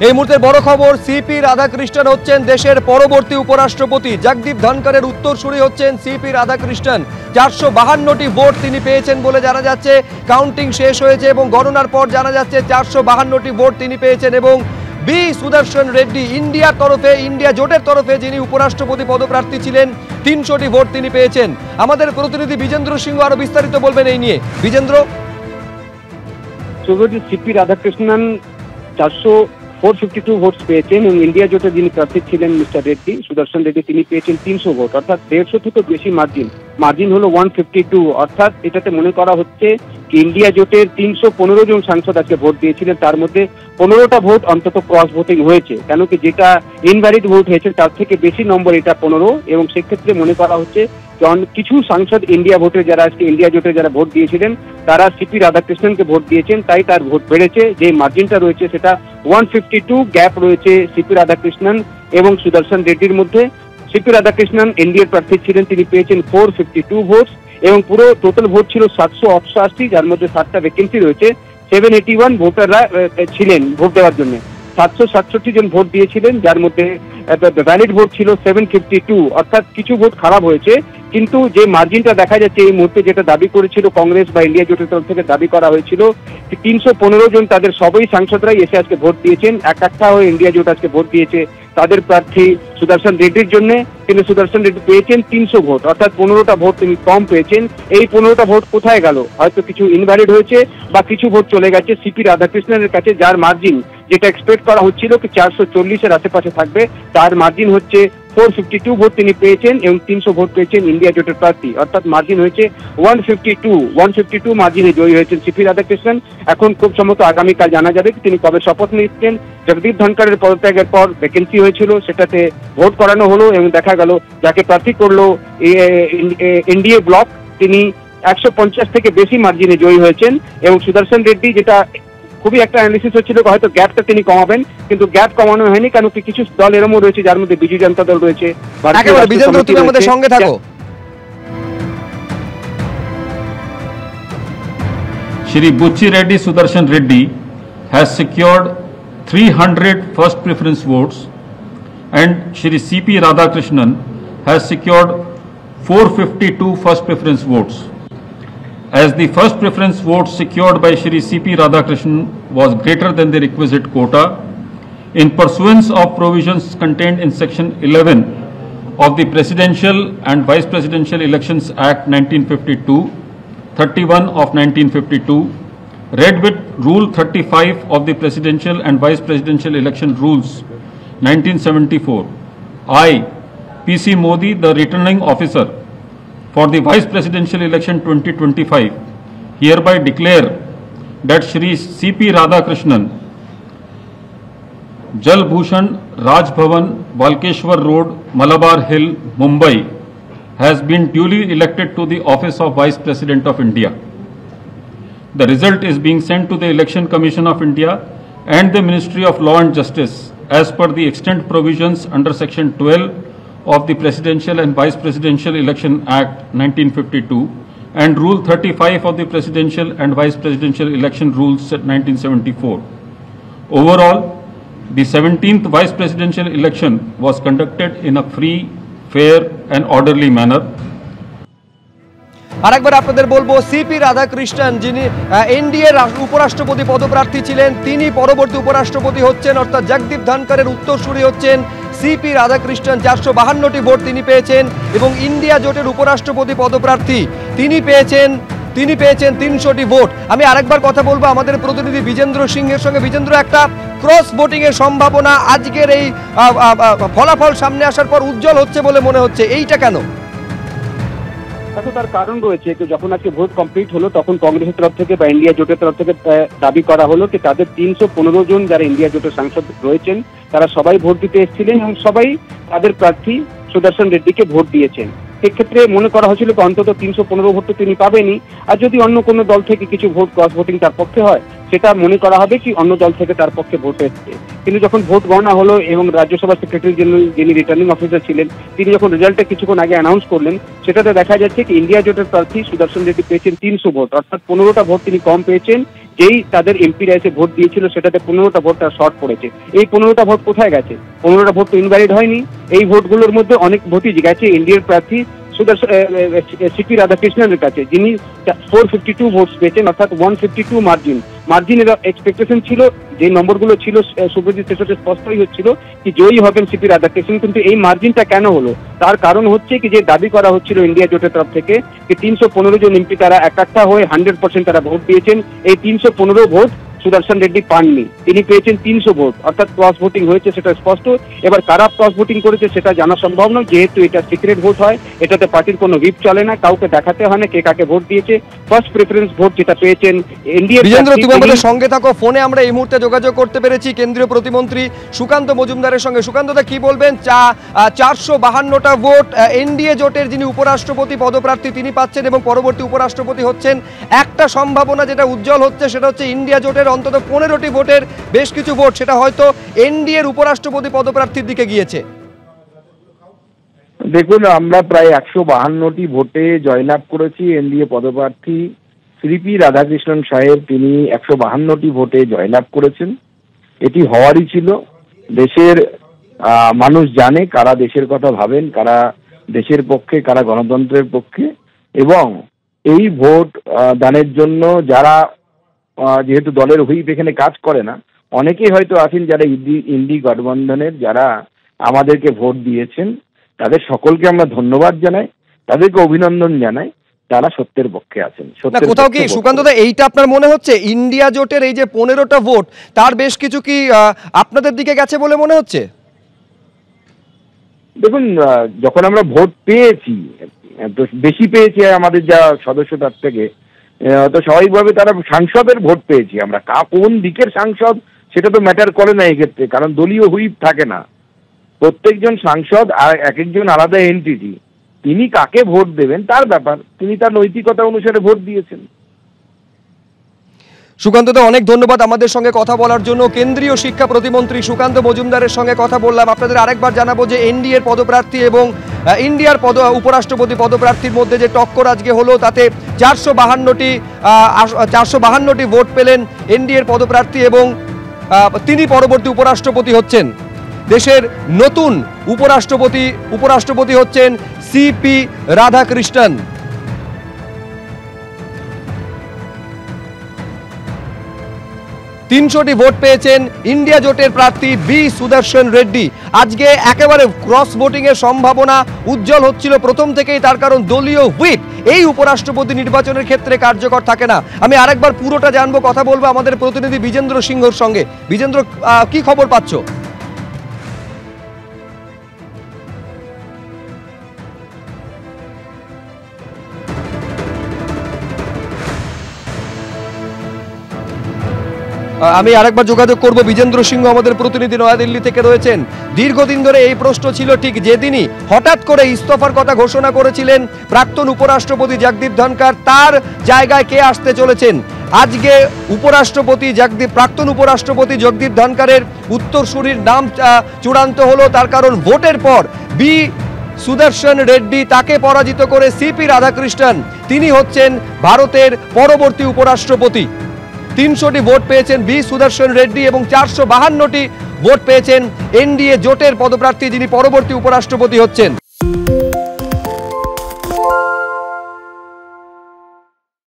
এই মুহূর্তে বড় খবর, সিপি রাধাকৃষ্ণন হচ্ছেন দেশের পরবর্তী উপরাষ্ট্রপতি। জগদীপ ধনকরের উত্তরসূরি হচ্ছেন সিপি রাধাকৃষ্ণন। 452টি ভোট তিনি পেয়েছেন বলে জানা যাচ্ছে। কাউন্টিং শেষ হয়েছে এবং গণনার পর জানা যাচ্ছে 452টি ভোট তিনি পেয়েছেন। এবং বি সুদর্শন রেড্ডি ইন্ডিয়া জোটের তরফে যিনি উপরাষ্ট্রপতি পদপ্রার্থী ছিলেন, 300টি ভোট তিনি পেয়েছেন। আমাদের প্রতিনিধি বিজেন্দ্র সিংহ আরো বিস্তারিত বলবেন এই নিয়ে। বিজেন্দ্র, সিপি রাধাকৃষ্ণন 452 ভোটস পেয়েছেন এবং ইন্ডিয়া জোটে যিনি প্রার্থী ছিলেন মিস্টার রেড্ডি, সুদর্শন রেড্ডি, তিনি পেয়েছেন 300 ভোট, অর্থাৎ 150 থেকে বেশি মার্জিন হলো 152। অর্থাৎ এটাতে মনে করা হচ্ছে ইন্ডিয়া জোটের 315 জন সাংসদ আজকে ভোট দিয়েছিলেন, তার মধ্যে 15টা ভোট অন্তত ক্রস ভোটিং হয়েছে, কেন কি যেটা ইনভ্যালিড ভোট হয়েছে তার থেকে বেশি নম্বর এটা 15। এবং সেক্ষেত্রে মনে করা হচ্ছে কিছু সাংসদ ইন্ডিয়া জোটে যারা ভোট দিয়েছিলেন তারা সিপি রাধাকৃষ্ণনকে ভোট দিয়েছেন, তাই তার ভোট বেড়েছে। যে মার্জিনটা রয়েছে সেটা 152 গ্যাপ রয়েছে সিপি রাধাকৃষ্ণন এবং সুদর্শন রেড্ডির মধ্যে। সিপি রাধাকৃষ্ণন এনডিএর প্রার্থী ছিলেন, তিনি পেয়েছেন 452 ভোট এবং পুরো টোটাল ভোট ছিল 788, যার মধ্যে 7টা ভ্যাকেন্সি রয়েছে। 781 ভোটাররা ছিলেন ভোট দেওয়ার জন্য। 767 জন ভোট দিয়েছিলেন, যার মধ্যে ভ্যালিড ভোট ছিল 752, অর্থাৎ কিছু ভোট খারাপ হয়েছে। কিন্তু যে মার্জিনটা দেখা যাচ্ছে এই মুহূর্তে, যেটা দাবি করেছিল কংগ্রেস বা ইন্ডিয়া জোটের তরফ থেকে দাবি করা হয়েছিল 315 জন, তাদের সবাই সাংসদরাই এসে আজকে ভোট দিয়েছেন। একটা হয়ে ইন্ডিয়া জোট আজকে ভোট দিয়েছে তাদের প্রার্থী সুদর্শন রেড্ডির জন্য, কিন্তু সুদর্শন রেড্ডি পেয়েছেন 300 ভোট, অর্থাৎ 15টা ভোট তিনি কম পেয়েছেন। এই 15টা ভোট কোথায় গেল? হয়তো কিছু ইনভ্যালিড হয়েছে বা কিছু ভোট চলে গেছে সিপি রাধাকৃষ্ণনের কাছে, যার মার্জিন যেটা এক্সপেক্ট করা হচ্ছিল কি 440-এর আশেপাশে থাকবে, তার মার্জিন হচ্ছে 452 ভোট তিনি পেয়েছেন এবং 300 ভোট পেয়েছেন ইন্ডিয়া জোটের প্রার্থী, অর্থাৎ মার্জিন হয়েছে 152 মার্জিনে জয়ী হয়েছেন সিপি রাধাকৃষ্ণন। এখন খুব সম্ভবত আগামীকাল জানা যাবে তিনি কবে শপথ নিচ্ছেন। জগদীপ ধনকরের পদত্যাগের পর ভ্যাকেন্সি হয়েছিল, সেটাতে ভোট করানো হলো এবং দেখা গেল যাকে প্রার্থী করলো এনডিএ ব্লক, তিনি 150 থেকে বেশি মার্জিনে জয়ী হয়েছেন। এবং সুদর্শন রেড্ডি, যেটা খুবই একটা অ্যানালিসিস হচ্ছিল হয়তো গ্যাপটা তিনি কমাবেন, কিন্তু গ্যাপ কমানো হয়নি, কারণ কিছু দল এরকমও রয়েছে যার মধ্যে বিজু জনতা দল রয়েছে। তুমি আমাদের সঙ্গে থাকো। Shri Bucci Reddy Sudarshan Reddy has secured 300 first preference votes and Shri CP Radhakrishnan has secured 452 first preference votes. As the first preference vote secured by Shri CP Radhakrishnan was greater than the requisite quota, in pursuance of provisions contained in Section 11 of the Presidential and Vice Presidential Elections Act 1952, 31 of 1952, read with Rule 35 of the Presidential and Vice Presidential Election Rules 1974, I, PC Modi, the returning officer for the Vice Presidential Election 2025, hereby declare that Shri CP Radhakrishnan, Jal Bhushan, Raj Bhavan, Walkeshwar Road, Malabar Hill, Mumbai, has been duly elected to the office of Vice President of India. The result is being sent to the Election Commission of India and the Ministry of Law and Justice as per the extant provisions under Section 12 of the Presidential and Vice Presidential Election Act 1952 and Rule 35 of the Presidential and Vice Presidential Election Rules 1974. Overall, the 17th Vice Presidential election was conducted in a free, fair and orderly manner. আরেকবার আপনাদের বলবো, CP Radhakrishnan যিনি NDA উপরাষ্ট্রপতি পদপ্রার্থী ছিলেন, তিনি পরবর্তী উপরাষ্ট্রপতি হচ্ছেন, অর্থাৎ জগদীপ ধনকরের উত্তরসূরি হচ্ছেন সিপি রাধাকৃষ্ণন। 452টি ভোট তিনি পেয়েছেন এবং ইন্ডিয়া জোটের উপরাষ্ট্রপতি পদপ্রার্থী তিনি পেয়েছেন 300টি ভোট। আমি আরেকবার কথা বলবো আমাদের প্রতিনিধি বিজেন্দ্র সিংহের সঙ্গে। বিজেন্দ্র, একটা ক্রস ভোটিং এর সম্ভাবনা আজকের এই ফলাফল সামনে আসার পর উজ্জ্বল হচ্ছে বলে মনে হচ্ছে, এইটা কেন? তার কারণ রয়েছে, যখন আজকে ভোট কমপ্লিট হলো তখন কংগ্রেসের তরফ থেকে বা ইন্ডিয়া জোটের তরফ থেকে দাবি করা হলো যে তাদের 315 জন যারা ইন্ডিয়া জোটের সাংসদ রয়েছেন তারা সবাই ভোট দিতে এসেছিলেন এবং সবাই তাদের প্রার্থী সুদর্শন রেড্ডিকে ভোট দিয়েছেন। সেক্ষেত্রে মনে করা হয়েছিল অন্তত 315 ভোট তো তিনি পাবেনই, আর যদি অন্য কোনো দল থেকে কিছু ভোট ক্রস ভোটিং তার পক্ষে হয় সেটা মনে করা হবে কি অন্য দল থেকে তার পক্ষে ভোট এসছে। কিন্তু যখন ভোট গণনা হলো এবং রাজ্যসভা সেক্রেটারি জেনারেল যিনি রিটার্নিং অফিসার ছিলেন তিনি যখন রেজাল্টটা কিছুক্ষণ আগে অ্যানাউন্স করলেন, সেটাতে দেখা যাচ্ছে কি ইন্ডিয়া জোটের প্রার্থী সুদর্শন রেড্ডি পেয়েছেন 300 ভোট, অর্থাৎ 15টা ভোট তিনি কম পেয়েছেন যেই তাদের এমপিরা এসে ভোট দিয়েছিল সেটাতে 15টা ভোট তার শর্ট পড়েছে। এই 15টা ভোট কোথায় গেছে? 15টা ভোট তো ইনভ্যালিড হয়নি। এই ভোটগুলোর মধ্যে অনেক ভোটই গেছে এনডিএর প্রার্থী সিপি রাধাকৃষ্ণনের কাছে, যিনি 452 ভোটস পেয়েছেন, অর্থাৎ 152 মার্জিনের এক্সপেকটেশন ছিল। যে নম্বরগুলো ছিল সুব্রজিৎ সেটাতে স্পষ্টই হচ্ছিল কি জয়ী হবেন সিপি রাধাকৃষ্ণন, কিন্তু এই মার্জিনটা কেন হলো? তার কারণ হচ্ছে কি যে দাবি করা হচ্ছিল ইন্ডিয়া জোটের তরফ থেকে যে 315 জন এমপি তারা একাত্তা হয়ে 100% তারা ভোট দিয়েছেন। এই 315 ভোট সুদর্শন রেড্ডি পাননি, তিনি পেয়েছেন 300 ভোট, অর্থাৎ ক্রস ভোটিং হয়েছে সেটা স্পষ্ট। এবার কারা ক্রস ভোটিং করেছে সেটা জানা সম্ভব নয়, যেহেতু এটা সিক্রেট ভোট হয়, এটাতে পার্টির কোনো হুইপ চলে না, কাউকে দেখাতে হয় না কে কাকে ভোট দিয়েছে। ফার্স্ট প্রেফারেন্স ভোট যেটা পেয়েছেন এনডিএ। বিজেন্দ্র, তুমি আমাদের সঙ্গে থাকো, ফোনে আমরা এই মুহূর্তে যোগাযোগ করতে পেরেছি কেন্দ্রীয় প্রতিমন্ত্রী সুকান্ত মজুমদারের সঙ্গে। সুকান্ত দা, কি বলবেন? 452টা ভোট এনডিএ জোটের যিনি উপরাষ্ট্রপতি পদপ্রার্থী তিনি পাচ্ছেন এবং পরবর্তী উপরাষ্ট্রপতি হচ্ছেন। একটা সম্ভাবনা যেটা উজ্জ্বল হচ্ছে সেটা হচ্ছে ইন্ডিয়া জোটের অন্তত 15টি ভোটের বেশ কিছু ভোট সেটা হয়তো এনডিএ এর উপরাষ্ট্রপতি পদপ্রার্থীর দিকে গিয়েছে। দেখুন, আমরা প্রায় 152টি ভোটে জয়লাভ করেছি। এনডিএ পদপ্রার্থী সিপি রাধাকৃষ্ণন সাহেব তিনি 152টি ভোটে জয়লাভ করেছেন। এটি হওয়ারই ছিল। দেশের মানুষ জানে কারা দেশের কথা ভাবেন, কারা দেশের পক্ষে, কারা গণতন্ত্রের পক্ষে। এবং এই ভোট দানের জন্য যারা, যেহেতু দলের হুইপ এখানে কাজ করে না, অনেকেই হয়তো আছেন যারা ইন্ডি গঠবন্ধনের যারা আমাদেরকে ভোট দিয়েছেন, তাদের সকলকে আমরা ধন্যবাদ জানাই, তাদেরকে অভিনন্দন জানাই। তারা সত্যের পক্ষে আছেন। কোথাও কি সুকান্ত দা এইটা আপনার মনে হচ্ছে ইন্ডিয়া জোটের এই যে 15টা ভোট তার বেশ কিছু কি আপনাদের দিকে গেছে বলে মনে হচ্ছে? দেখুন, যখন আমরা ভোট পেয়েছি, বেশি পেয়েছি আমাদের যা সদস্য তার থেকে, তো স্বাভাবিকভাবে তারা সাংসদের ভোট পেয়েছি আমরা। কোন দিকের সাংসদ সেটা তো ম্যাটার করে না এই ক্ষেত্রে, কারণ দলীয় হুইপ থাকে না। প্রত্যেকজন সাংসদ আর এক একজন আলাদা এন্টিটি, তিনি কাকে ভোট দেবেন তার ব্যাপার, তিনি তার নৈতিকতা অনুসারে ভোট দিয়েছেন। সুকান্ত দা, অনেক ধন্যবাদ আমাদের সঙ্গে কথা বলার জন্য। কেন্দ্রীয় শিক্ষা প্রতিমন্ত্রী সুকান্ত মজুমদারের সঙ্গে কথা বললাম। আপনাদের আরেকবার জানাবো যে এনডিএর পদপ্রার্থী এবং ইন্ডিয়ার উপরাষ্ট্রপতি পদপ্রার্থীর মধ্যে যে টক্কর আজকে হলো তাতে 452টি ভোট পেলেন এনডিএর পদপ্রার্থী এবং তিনি পরবর্তী উপরাষ্ট্রপতি হচ্ছেন। দেশের নতুন উপরাষ্ট্রপতি হচ্ছেন সিপি রাধাকৃষ্ণন। 300টি ভোট পেয়েছেন ইন্ডিয়া জোটের প্রার্থী বি সুদর্শন রেড্ডি। আজকে একেবারে ক্রস ভোটিং এর সম্ভাবনা উজ্জ্বল হচ্ছিল প্রথম থেকেই, তার কারণ দলীয় হুইপ এই উপরাষ্ট্রপতি নির্বাচনের ক্ষেত্রে কার্যকর থাকে না। আমি আরেকবার পুরোটা জানবো, কথা বলবো আমাদের প্রতিনিধি বিজেন্দ্র সিংহর সঙ্গে। বিজেন্দ্র, কি খবর পাচ্ছ? আমি আরেকবার যোগাযোগ করব। বিজেন্দ্র সিংহ আমাদের প্রতিনিধি নয়াদিল্লি থেকে রয়েছেন। দীর্ঘদিন ধরে এই প্রশ্ন ছিল, ঠিক যেদিনই হঠাৎ করে ইস্তফার কথা ঘোষণা করেছিলেন প্রাক্তন উপরাষ্ট্রপতি জগদীপ ধনখড়, তার জায়গায় কে আসতে চলেছেন। আজকে প্রাক্তন উপরাষ্ট্রপতি জগদীপ ধনখড়ের উত্তরসূরির নাম চূড়ান্ত হলো। তার কারণ ভোটের পর বি সুদর্শন রেড্ডি, তাকে পরাজিত করে সিপি রাধাকৃষ্ণন তিনি হচ্ছেন ভারতের পরবর্তী উপরাষ্ট্রপতি। 300টি ভোট পেয়েছেন বি সুদর্শন রেড্ডি এবং 452টি ভোট পেয়েছেন এনডিএ জোটের পদপ্রার্থী যিনি পরবর্তী উপরাষ্ট্রপতি হচ্ছেন।